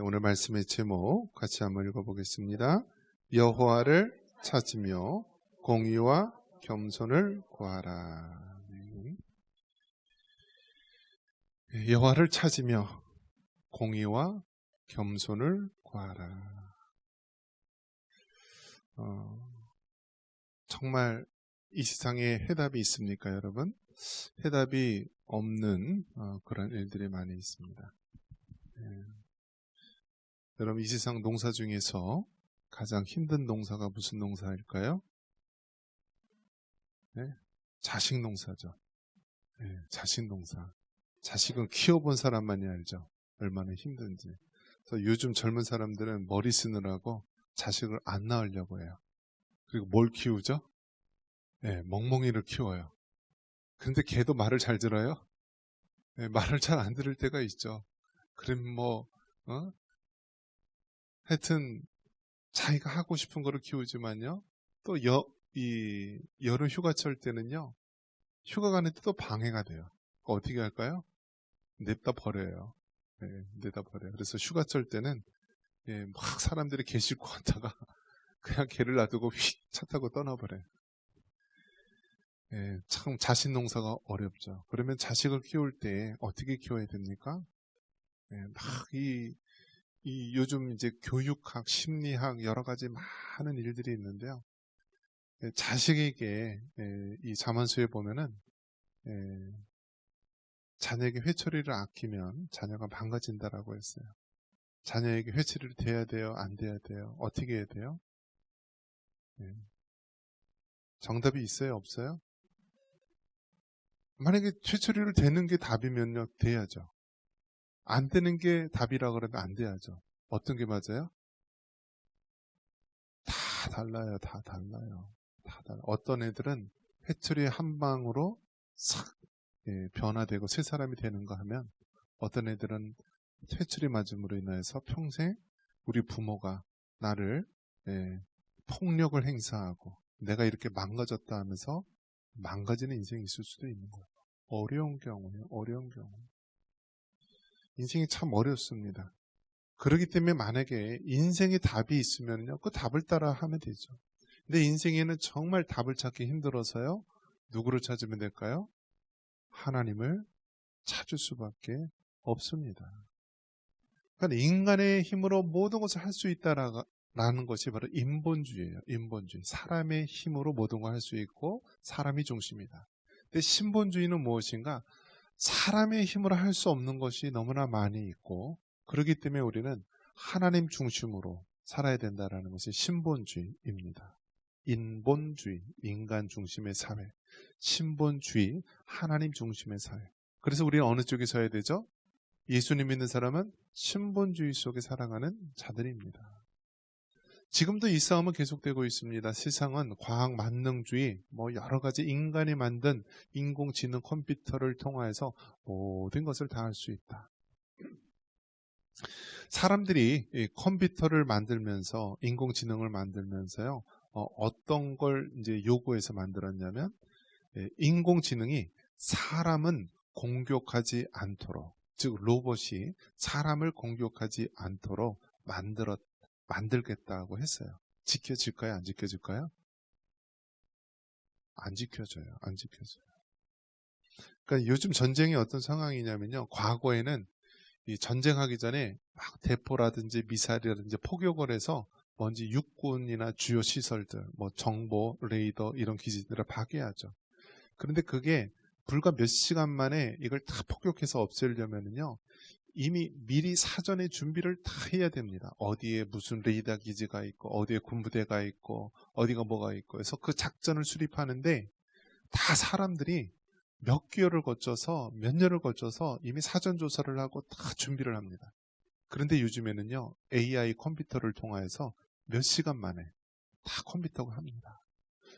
오늘 말씀의 제목 같이 한번 읽어보겠습니다. 여호와를 찾으며 공의와 겸손을 구하라. 여호와를 찾으며 공의와 겸손을 구하라. 정말 이 세상에 해답이 있습니까, 여러분? 해답이 없는 그런 일들이 많이 있습니다. 여러분, 이 세상 농사 중에서 가장 힘든 농사가 무슨 농사일까요? 자식 농사죠. 자식 농사. 자식은 키워본 사람만이 알죠. 얼마나 힘든지. 그래서 요즘 젊은 사람들은 머리 쓰느라고 자식을 안 낳으려고 해요. 그리고 뭘 키우죠? 멍멍이를 키워요. 근데 걔도 말을 잘 들어요? 말을 잘 안 들을 때가 있죠. 그럼 하여튼 자기가 하고 싶은 거를 키우지만요. 또 이 여름 휴가철 때는요. 휴가 가는데 또 방해가 돼요. 어떻게 할까요? 냅다 버려요. 냅다 버려요. 그래서 휴가철 때는 막 사람들이 개 싣고 왔다가 그냥 개를 놔두고 휙 차 타고 떠나버려요. 참 자식 농사가 어렵죠. 그러면 자식을 키울 때 어떻게 키워야 됩니까? 막 이 요즘 이제 교육학, 심리학 여러 가지 많은 일들이 있는데요. 자식에게 이 자만수에 보면은 자녀에게 회초리를 아끼면 자녀가 망가진다라고 했어요. 자녀에게 회초리를 대야 돼요? 안 대야 돼요? 어떻게 해야 돼요? 정답이 있어요? 없어요? 만약에 회초리를 대는 게 답이면요, 대야죠. 안 되는 게 답이라 그러면 안 돼야죠. 어떤 게 맞아요? 다 달라요. 다 달라요. 다 달라요. 어떤 애들은 회초리 한 방으로 싹 변화되고 새 사람이 되는가 하면 어떤 애들은 회초리 맞음으로 인해서 평생 우리 부모가 나를 폭력을 행사하고 내가 이렇게 망가졌다 하면서 망가지는 인생이 있을 수도 있는 거예요. 어려운 경우예요. 어려운 경우. 인생이 참 어렵습니다. 그렇기 때문에 만약에 인생에 답이 있으면요, 그 답을 따라 하면 되죠. 근데 인생에는 정말 답을 찾기 힘들어서요, 누구를 찾으면 될까요? 하나님을 찾을 수밖에 없습니다. 그러니까 인간의 힘으로 모든 것을 할 수 있다라는 것이 바로 인본주의예요. 인본주의. 사람의 힘으로 모든 걸 할 수 있고 사람이 중심이다. 근데 신본주의는 무엇인가? 사람의 힘으로 할 수 없는 것이 너무나 많이 있고 그렇기 때문에 우리는 하나님 중심으로 살아야 된다는 것이 신본주의입니다. 인본주의, 인간 중심의 사회. 신본주의, 하나님 중심의 사회. 그래서 우리는 어느 쪽에 서야 되죠? 예수님 믿는 사람은 신본주의 속에 살아가는 자들입니다. 지금도 이 싸움은 계속되고 있습니다. 세상은 과학 만능주의, 여러 가지 인간이 만든 인공지능 컴퓨터를 통해서 모든 것을 다 할 수 있다. 사람들이 이 컴퓨터를 만들면서 인공지능을 만들면서요, 어떤 걸 이제 요구해서 만들었냐면 인공지능이 사람은 공격하지 않도록, 즉 로봇이 사람을 공격하지 않도록 만들겠다고 했어요. 지켜질까요? 안 지켜질까요? 안 지켜져요. 안 지켜져요. 그러니까 요즘 전쟁이 어떤 상황이냐면요. 과거에는 이 전쟁하기 전에 막 대포라든지 미사일이라든지 포격을 해서 먼저 육군이나 주요 시설들, 정보, 레이더 이런 기지들을 파괴하죠. 그런데 그게 불과 몇 시간 만에 이걸 다 폭격해서 없애려면요. 이미 미리 사전에 준비를 다 해야 됩니다. 어디에 무슨 레이더 기지가 있고 어디에 군부대가 있고 어디가 뭐가 있고 해서 그 작전을 수립하는데 다 사람들이 몇 개월을 거쳐서 몇 년을 거쳐서 이미 사전 조사를 하고 다 준비를 합니다. 그런데 요즘에는요. AI 컴퓨터를 통해서 몇 시간 만에 다 컴퓨터가 합니다.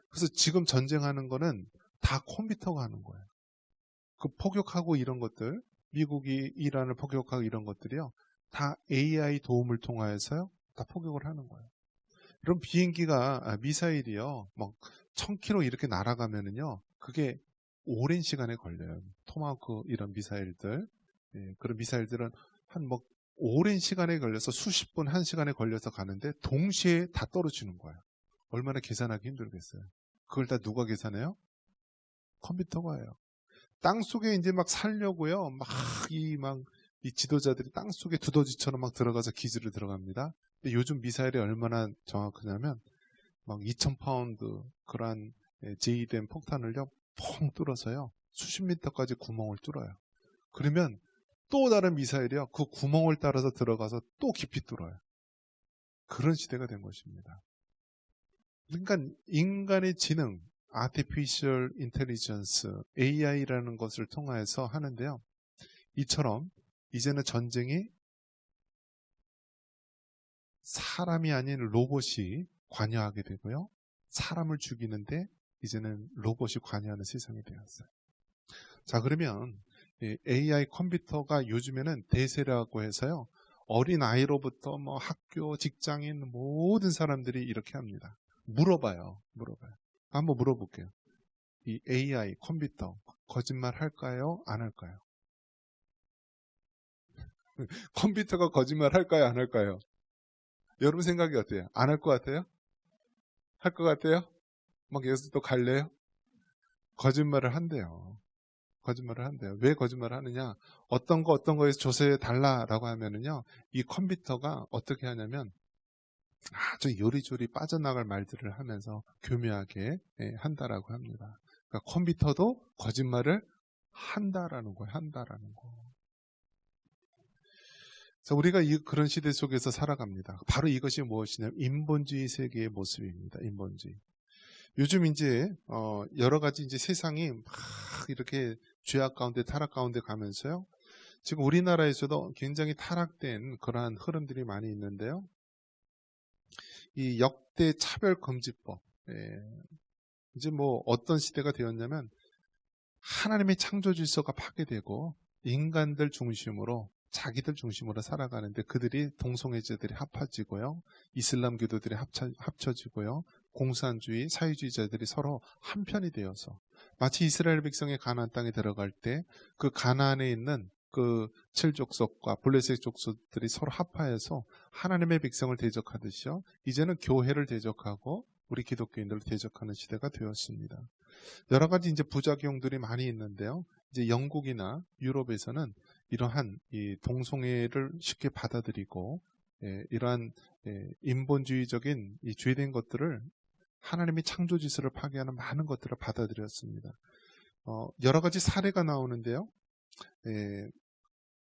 그래서 지금 전쟁하는 거는 다 컴퓨터가 하는 거예요. 그 폭격하고 이런 것들, 미국이 이란을 폭격하고 이런 것들이요. 다 AI 도움을 통하여서요. 다 폭격을 하는 거예요. 그럼 비행기가, 미사일이요. 1000km 이렇게 날아가면은요. 그게 오랜 시간에 걸려요. 토마호크 이런 미사일들. 그런 미사일들은 한 오랜 시간에 걸려서 수십 분, 한 시간에 걸려서 가는데 동시에 다 떨어지는 거예요. 얼마나 계산하기 힘들겠어요. 그걸 다 누가 계산해요? 컴퓨터가 해요. 땅속에 이제 막 살려고요. 이 지도자들이 땅속에 두더지처럼 막 들어가서 기지를 들어갑니다. 근데 요즘 미사일이 얼마나 정확하냐면 막 2000파운드 그런 제이된 폭탄을요 펑 뚫어서요 수십 미터까지 구멍을 뚫어요. 그러면 또 다른 미사일이요 그 구멍을 따라서 들어가서 또 깊이 뚫어요. 그런 시대가 된 것입니다. 그러니까 인간의 지능, Artificial Intelligence, AI라는 것을 통해서 하는데요. 이처럼 이제는 전쟁이 사람이 아닌 로봇이 관여하게 되고요. 사람을 죽이는데 이제는 로봇이 관여하는 세상이 되었어요. 자, 그러면 AI 컴퓨터가 요즘에는 대세라고 해서요. 어린 아이로부터 뭐 학교, 직장인 모든 사람들이 이렇게 합니다. 물어봐요. 한번 물어볼게요. 이 AI 컴퓨터 거짓말 할까요? 안 할까요? 컴퓨터가 거짓말 할까요? 안 할까요? 여러분 생각이 어때요? 안 할 것 같아요? 할 것 같아요? 막 여기서 또 갈래요? 거짓말을 한대요. 왜 거짓말을 하느냐? 어떤 거에서 조사해 달라라고 하면은요, 이 컴퓨터가 어떻게 하냐면 아주 요리조리 빠져나갈 말들을 하면서 교묘하게 한다라고 합니다. 그러니까 컴퓨터도 거짓말을 한다라는 거예요. 그래서 우리가 그런 시대 속에서 살아갑니다. 바로 이것이 무엇이냐면 인본주의 세계의 모습입니다. 인본주의. 요즘 이제 여러 가지 이제 세상이 막 이렇게 죄악 가운데 타락 가운데 가면서요. 지금 우리나라에서도 굉장히 타락된 그러한 흐름들이 많이 있는데요. 이 역대 차별금지법, 이제 뭐 어떤 시대가 되었냐면 하나님의 창조 질서가 파괴되고 인간들 중심으로 자기들 중심으로 살아가는데 그들이 동성애자들이 합쳐지고요. 이슬람교도들이 합쳐지고요. 공산주의, 사회주의자들이 서로 한편이 되어서 마치 이스라엘 백성의 가나안 땅에 들어갈 때 그 가나안에 있는 그 칠족속과 블레셋 족속들이 서로 합하여서 하나님의 백성을 대적하듯이요. 이제는 교회를 대적하고 우리 기독교인들을 대적하는 시대가 되었습니다. 여러 가지 이제 부작용들이 많이 있는데요. 이제 영국이나 유럽에서는 이러한 이 동성애를 쉽게 받아들이고 이러한 인본주의적인 이 죄된 것들을 하나님의 창조 질서를 파괴하는 많은 것들을 받아들였습니다. 여러 가지 사례가 나오는데요.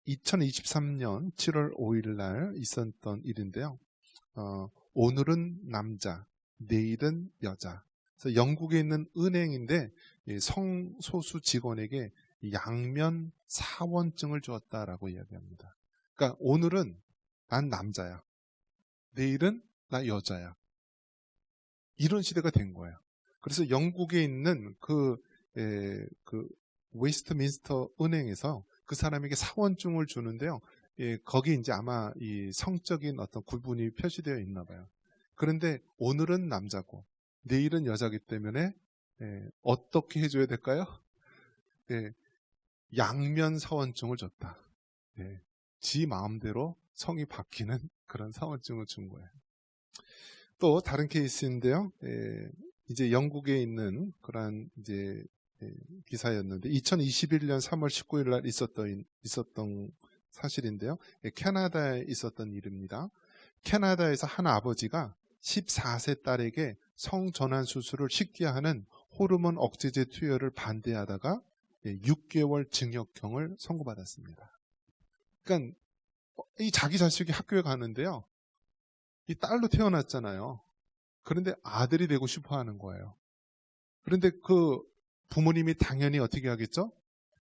2023년 7월 5일 날 있었던 일인데요. 오늘은 남자, 내일은 여자. 그래서 영국에 있는 은행인데 성소수 직원에게 양면 사원증을 주었다라고 이야기합니다. 그러니까 오늘은 난 남자야. 내일은 나 여자야. 이런 시대가 된 거예요. 그래서 영국에 있는 그 웨스트민스터 은행에서 그 사람에게 사원증을 주는데요. 거기 이제 아마 이 성적인 어떤 구분이 표시되어 있나 봐요. 그런데 오늘은 남자고 내일은 여자기 때문에 어떻게 해줘야 될까요? 양면 사원증을 줬다. 지 마음대로 성이 바뀌는 그런 사원증을 준 거예요. 또 다른 케이스인데요. 이제 영국에 있는 그런 이제 기사였는데 2021년 3월 19일 날 있었던 사실인데요. 캐나다에 있었던 일입니다. 캐나다에서 한 아버지가 14세 딸에게 성전환 수술을 쉽게 하는 호르몬 억제제 투여를 반대하다가 6개월 징역형을 선고받았습니다. 그러니까 이 자기 자식이 학교에 가는데요. 이 딸로 태어났잖아요. 그런데 아들이 되고 싶어 하는 거예요. 그런데 그 부모님이 당연히 어떻게 하겠죠?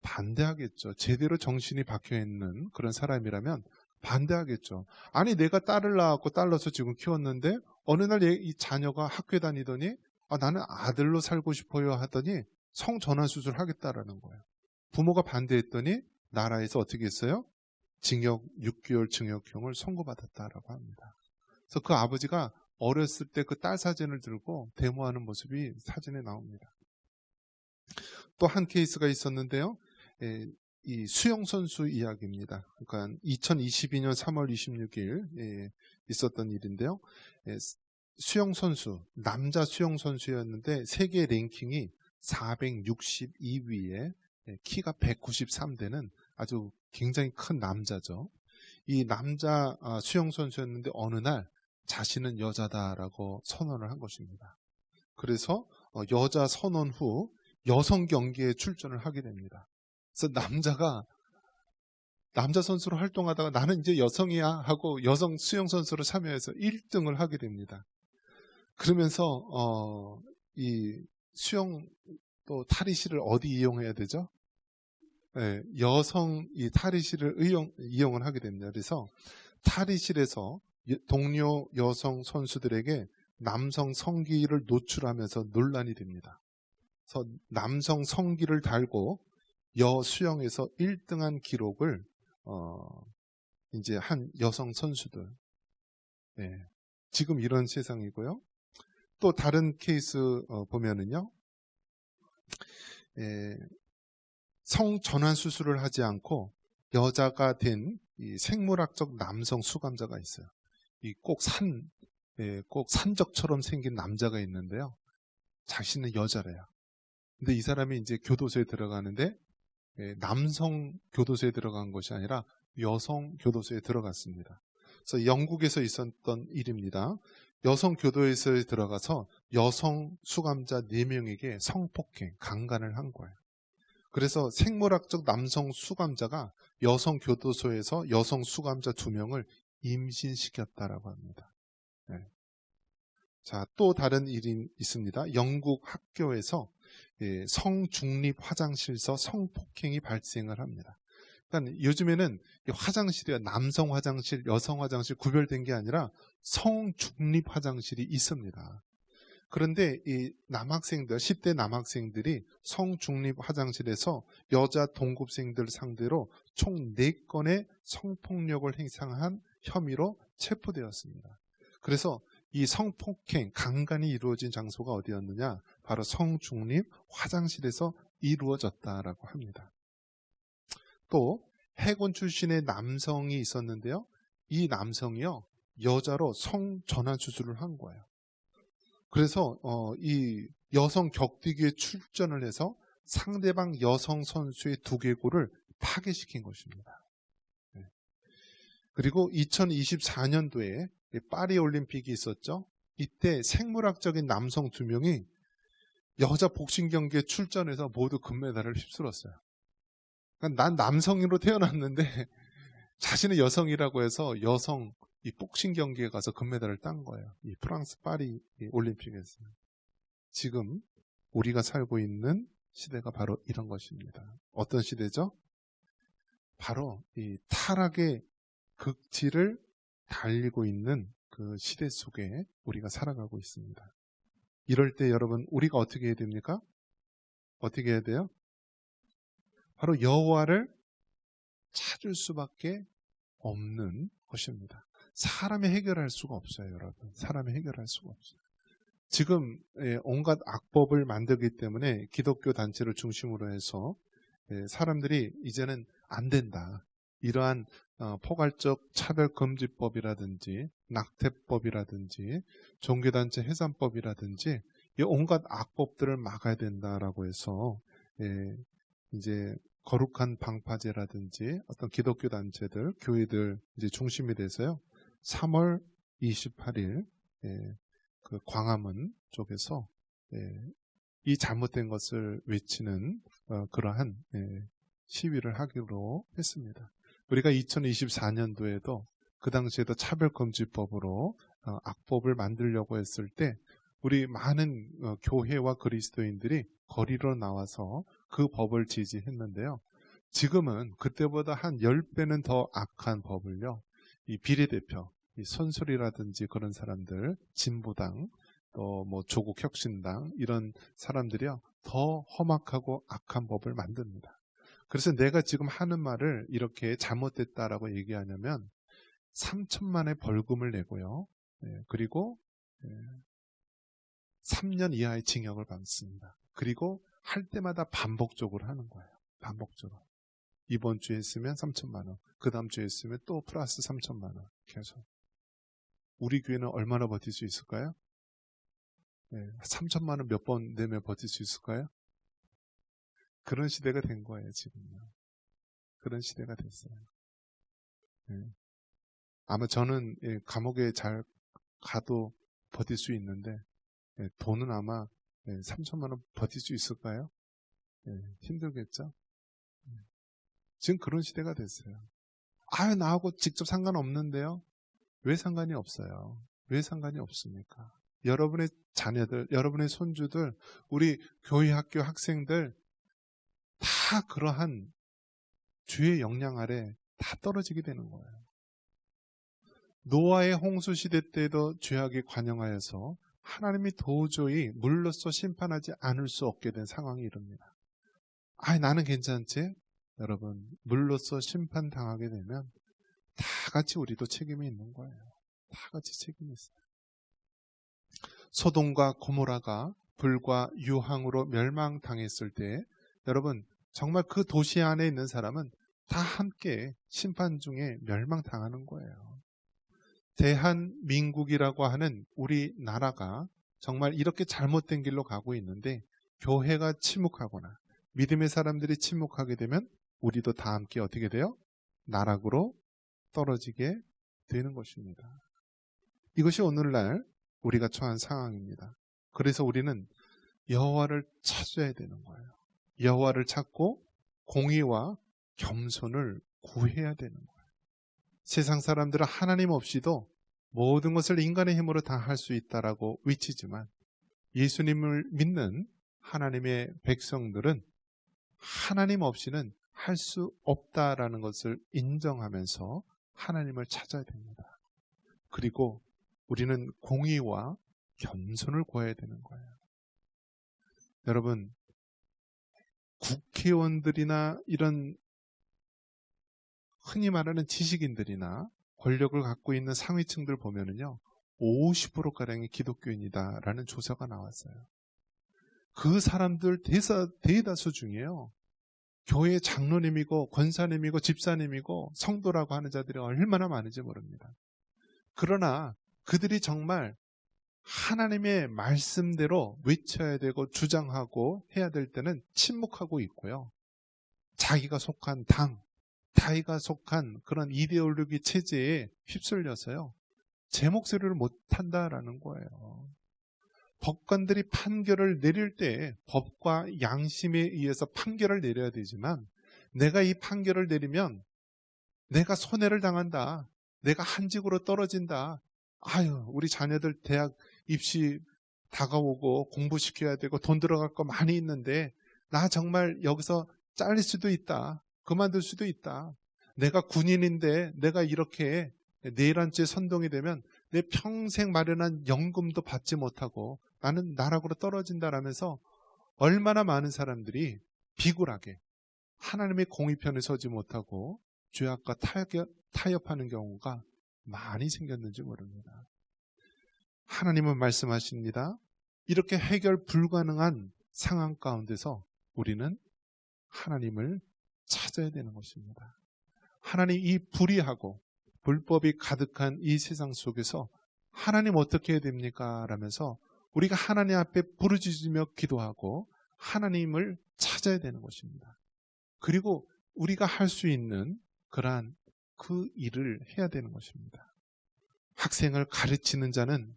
반대하겠죠. 제대로 정신이 박혀있는 그런 사람이라면 반대하겠죠. 아니 내가 딸을 낳았고 딸로서 지금 키웠는데 어느 날 이 자녀가 학교에 다니더니 나는 아들로 살고 싶어요 하더니 성전환 수술을 하겠다라는 거예요. 부모가 반대했더니 나라에서 어떻게 했어요? 징역 6개월 징역형을 선고받았다라고 합니다. 그래서 그 아버지가 어렸을 때 그 딸 사진을 들고 데모하는 모습이 사진에 나옵니다. 또 한 케이스가 있었는데요. 이 수영선수 이야기입니다. 그러니까 2022년 3월 26일 있었던 일인데요. 수영선수, 남자 수영선수였는데 세계 랭킹이 462위에 키가 193되는 아주 굉장히 큰 남자죠. 이 남자 수영선수였는데 어느 날 자신은 여자다라고 선언을 한 것입니다. 그래서 여자 선언 후 여성 경기에 출전을 하게 됩니다. 그래서 남자 선수로 활동하다가 나는 이제 여성이야 하고 여성 수영 선수로 참여해서 1등을 하게 됩니다. 그러면서 이 수영 또 탈의실을 어디 이용해야 되죠? 네, 여성 이 탈의실을 이용을 하게 됩니다. 그래서 탈의실에서 동료 여성 선수들에게 남성 성기를 노출하면서 논란이 됩니다. 그래서 남성 성기를 달고 여수영에서 1등한 기록을 이제 한 여성 선수들. 네, 지금 이런 세상이고요. 또 다른 케이스 보면은요. 성전환 수술을 하지 않고 여자가 된 이 생물학적 남성 수감자가 있어요. 꼭 산적처럼 생긴 남자가 있는데요. 자신은 여자래요. 근데 이 사람이 이제 교도소에 들어가는데 남성 교도소에 들어간 것이 아니라 여성 교도소에 들어갔습니다. 그래서 영국에서 있었던 일입니다. 여성 교도소에 들어가서 여성 수감자 4명에게 성폭행, 강간을 한 거예요. 그래서 생물학적 남성 수감자가 여성 교도소에서 여성 수감자 2명을 임신시켰다라고 합니다. 네. 자, 또 다른 일이 있습니다. 영국 학교에서 성중립 화장실에서 성폭행이 발생을 합니다. 그러니까 요즘에는 화장실이 남성 화장실, 여성 화장실 구별된 게 아니라 성중립 화장실이 있습니다. 그런데 이 남학생들, 10대 남학생들이 성중립 화장실에서 여자 동급생들 상대로 총 4건의 성폭력을 행사한 혐의로 체포되었습니다. 그래서 이 성폭행, 강간이 이루어진 장소가 어디였느냐? 바로 성중립 화장실에서 이루어졌다라고 합니다. 또 해군 출신의 남성이 있었는데요. 이 남성이요, 여자로 성전환 수술을 한 거예요. 그래서 이 여성 격투기에 출전을 해서 상대방 여성 선수의 두개골을 파괴시킨 것입니다. 그리고 2024년도에 파리 올림픽이 있었죠. 이때 생물학적인 남성 2명이 여자 복싱 경기에 출전해서 모두 금메달을 휩쓸었어요. 그러니까 난 남성으로 태어났는데 자신은 여성이라고 해서 여성 이 복싱 경기에 가서 금메달을 딴 거예요. 이 프랑스 파리 올림픽에서. 지금 우리가 살고 있는 시대가 바로 이런 것입니다. 어떤 시대죠? 바로 이 타락의 극치를 달리고 있는 그 시대 속에 우리가 살아가고 있습니다. 이럴 때 여러분 우리가 어떻게 해야 됩니까? 어떻게 해야 돼요? 바로 여호와를 찾을 수밖에 없는 것입니다. 사람이 해결할 수가 없어요, 여러분. 사람이 해결할 수가 없어요. 지금 온갖 악법을 만들기 때문에 기독교 단체를 중심으로 해서 사람들이 이제는 안 된다. 이러한 포괄적 차별금지법이라든지 낙태법이라든지 종교단체 해산법이라든지 이 온갖 악법들을 막아야 된다라고 해서 이제 거룩한 방파제라든지 어떤 기독교 단체들, 교회들 이제 중심이 돼서요. 3월 28일 그 광화문 쪽에서 이 잘못된 것을 외치는 그러한 시위를 하기로 했습니다. 우리가 2024년도에도 그 당시에도 차별금지법으로 악법을 만들려고 했을 때 우리 많은 교회와 그리스도인들이 거리로 나와서 그 법을 지지했는데요. 지금은 그때보다 한 10배는 더 악한 법을요. 이 비례대표, 이 선술이라든지 그런 사람들, 진보당, 또 뭐 조국혁신당 이런 사람들이요. 더 험악하고 악한 법을 만듭니다. 그래서 내가 지금 하는 말을 이렇게 잘못됐다라고 얘기하냐면 3천만의 벌금을 내고요. 그리고 3년 이하의 징역을 받습니다. 그리고 할 때마다 반복적으로 하는 거예요. 반복적으로. 이번 주에 쓰면 3천만 원, 그 다음 주에 쓰면 또 플러스 3천만 원 계속. 우리 교회는 얼마나 버틸 수 있을까요? 3천만 원 몇 번 내면 버틸 수 있을까요? 그런 시대가 된 거예요, 지금요. 그런 시대가 됐어요. 아마 저는 감옥에 잘 가도 버틸 수 있는데, 돈은 아마 3천만 원 버틸 수 있을까요? 힘들겠죠? 지금 그런 시대가 됐어요. 나하고 직접 상관없는데요? 왜 상관이 없어요? 왜 상관이 없습니까? 여러분의 자녀들, 여러분의 손주들, 우리 교회 학교 학생들 다 그러한 주의 영향 아래 다 떨어지게 되는 거예요. 노아의 홍수 시대 때도 죄악에 관영하여서 하나님이 도저히 물로써 심판하지 않을 수 없게 된 상황이 이릅니다. 나는 괜찮지? 여러분, 물로써 심판당하게 되면 다 같이 우리도 책임이 있는 거예요. 다 같이 책임이 있어요. 소돔과 고모라가 불과 유황으로 멸망당했을 때 여러분 정말 그 도시 안에 있는 사람은 다 함께 심판 중에 멸망당하는 거예요. 대한민국이라고 하는 우리나라가 정말 이렇게 잘못된 길로 가고 있는데 교회가 침묵하거나 믿음의 사람들이 침묵하게 되면 우리도 다 함께 어떻게 돼요? 나락으로 떨어지게 되는 것입니다. 이것이 오늘날 우리가 처한 상황입니다. 그래서 우리는 여호와를 찾아야 되는 거예요. 여호와를 찾고 공의와 겸손을 구해야 되는 거예요. 세상 사람들은 하나님 없이도 모든 것을 인간의 힘으로 다 할 수 있다라고 외치지만 예수님을 믿는 하나님의 백성들은 하나님 없이는 할 수 없다라는 것을 인정하면서 하나님을 찾아야 됩니다. 그리고 우리는 공의와 겸손을 구해야 되는 거예요. 여러분, 국회의원들이나 이런 흔히 말하는 지식인들이나 권력을 갖고 있는 상위층들 보면은요, 50%가량이 기독교인이다라는 조사가 나왔어요. 그 사람들 대다수 중에요, 교회 장로님이고 권사님이고 집사님이고 성도라고 하는 자들이 얼마나 많은지 모릅니다. 그러나 그들이 정말 하나님의 말씀대로 외쳐야 되고 주장하고 해야 될 때는 침묵하고 있고요. 자기가 속한 당, 자기가 속한 그런 이데올로기 체제에 휩쓸려서요, 제 목소리를 못한다라는 거예요. 법관들이 판결을 내릴 때 법과 양심에 의해서 판결을 내려야 되지만 내가 이 판결을 내리면 내가 손해를 당한다, 내가 한직으로 떨어진다, 우리 자녀들 대학 입시 다가오고 공부시켜야 되고 돈 들어갈 거 많이 있는데 나 정말 여기서 잘릴 수도 있다, 그만둘 수도 있다, 내가 군인인데 내가 이렇게 내일 한주에 선동이 되면 내 평생 마련한 연금도 받지 못하고 나는 나락으로 떨어진다라면서 얼마나 많은 사람들이 비굴하게 하나님의 공의편에 서지 못하고 죄악과 타협하는 경우가 많이 생겼는지 모릅니다. 하나님은 말씀하십니다. 이렇게 해결 불가능한 상황 가운데서 우리는 하나님을 찾아야 되는 것입니다. 하나님, 이 불의하고 불법이 가득한 이 세상 속에서 하나님 어떻게 해야 됩니까? 라면서 우리가 하나님 앞에 부르짖으며 기도하고 하나님을 찾아야 되는 것입니다. 그리고 우리가 할 수 있는 그러한 그 일을 해야 되는 것입니다. 학생을 가르치는 자는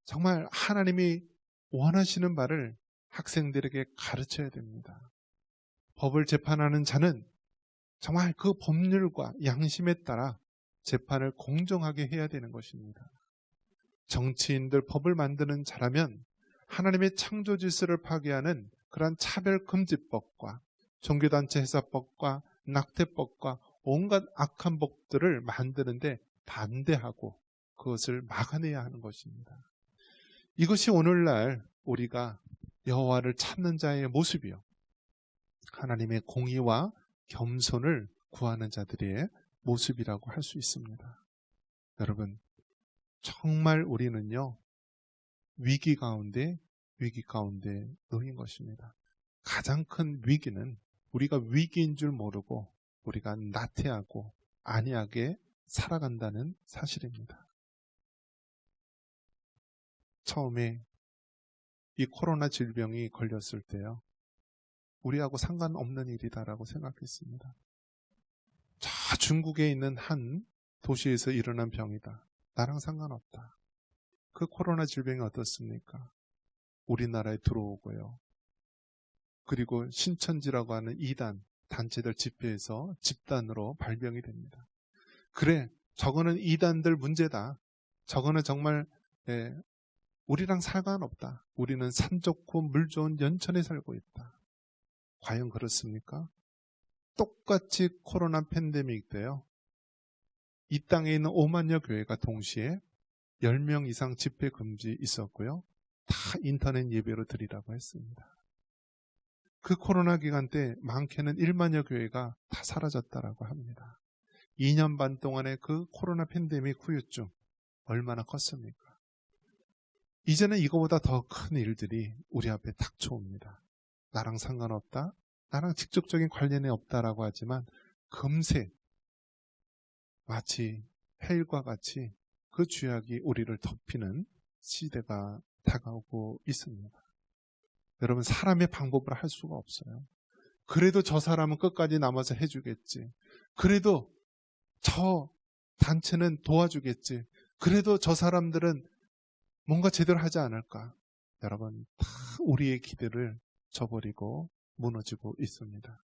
정말 하나님이 원하시는 바를 학생들에게 가르쳐야 됩니다. 법을 재판하는 자는 정말 그 법률과 양심에 따라 재판을 공정하게 해야 되는 것입니다. 정치인들, 법을 만드는 자라면 하나님의 창조 질서를 파괴하는 그러한 차별금지법과 종교단체 해사법과 낙태법과 온갖 악한 법들을 만드는데 반대하고 그것을 막아내야 하는 것입니다. 이것이 오늘날 우리가 여호와를 찾는 자의 모습이요, 하나님의 공의와 겸손을 구하는 자들의 모습이라고 할 수 있습니다. 여러분, 정말 우리는요, 위기 가운데 놓인 것입니다. 가장 큰 위기는 우리가 위기인 줄 모르고 우리가 나태하고 안이하게 살아간다는 사실입니다. 처음에 이 코로나 질병이 걸렸을 때요, 우리하고 상관없는 일이다라고 생각했습니다. 저 중국에 있는 한 도시에서 일어난 병이다. 나랑 상관없다. 그 코로나 질병이 어떻습니까? 우리나라에 들어오고요. 그리고 신천지라고 하는 이단, 단체들 집회에서 집단으로 발병이 됩니다. 그래, 저거는 이단들 문제다. 저거는 정말 우리랑 상관없다. 우리는 산 좋고 물 좋은 연천에 살고 있다. 과연 그렇습니까? 똑같이 코로나 팬데믹 때요, 이 땅에 있는 5만여 교회가 동시에 10명 이상 집회 금지 있었고요. 다 인터넷 예배로 드리라고 했습니다. 그 코로나 기간 때 많게는 1만여 교회가 다 사라졌다라고 합니다. 2년 반 동안의 그 코로나 팬데믹 후유증 얼마나 컸습니까? 이제는 이거보다 더 큰 일들이 우리 앞에 닥쳐옵니다. 나랑 상관없다, 나랑 직접적인 관련이 없다라고 하지만 금세 마치 해일과 같이 그 죄악이 우리를 덮이는 시대가 다가오고 있습니다. 여러분, 사람의 방법을 할 수가 없어요. 그래도 저 사람은 끝까지 남아서 해주겠지. 그래도 저 단체는 도와주겠지. 그래도 저 사람들은 뭔가 제대로 하지 않을까. 여러분, 다 우리의 기대를 저버리고 무너지고 있습니다.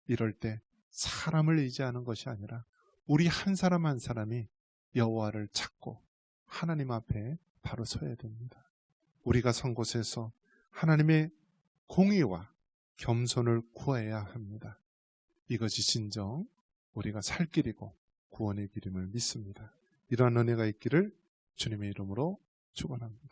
이럴 때 사람을 의지하는 것이 아니라 우리 한 사람 한 사람이 여호와를 찾고 하나님 앞에 바로 서야 됩니다. 우리가 선 곳에서 하나님의 공의와 겸손을 구해야 합니다. 이것이 진정 우리가 살 길이고 구원의 길임을 믿습니다. 이러한 은혜가 있기를 주님의 이름으로 축원합니다.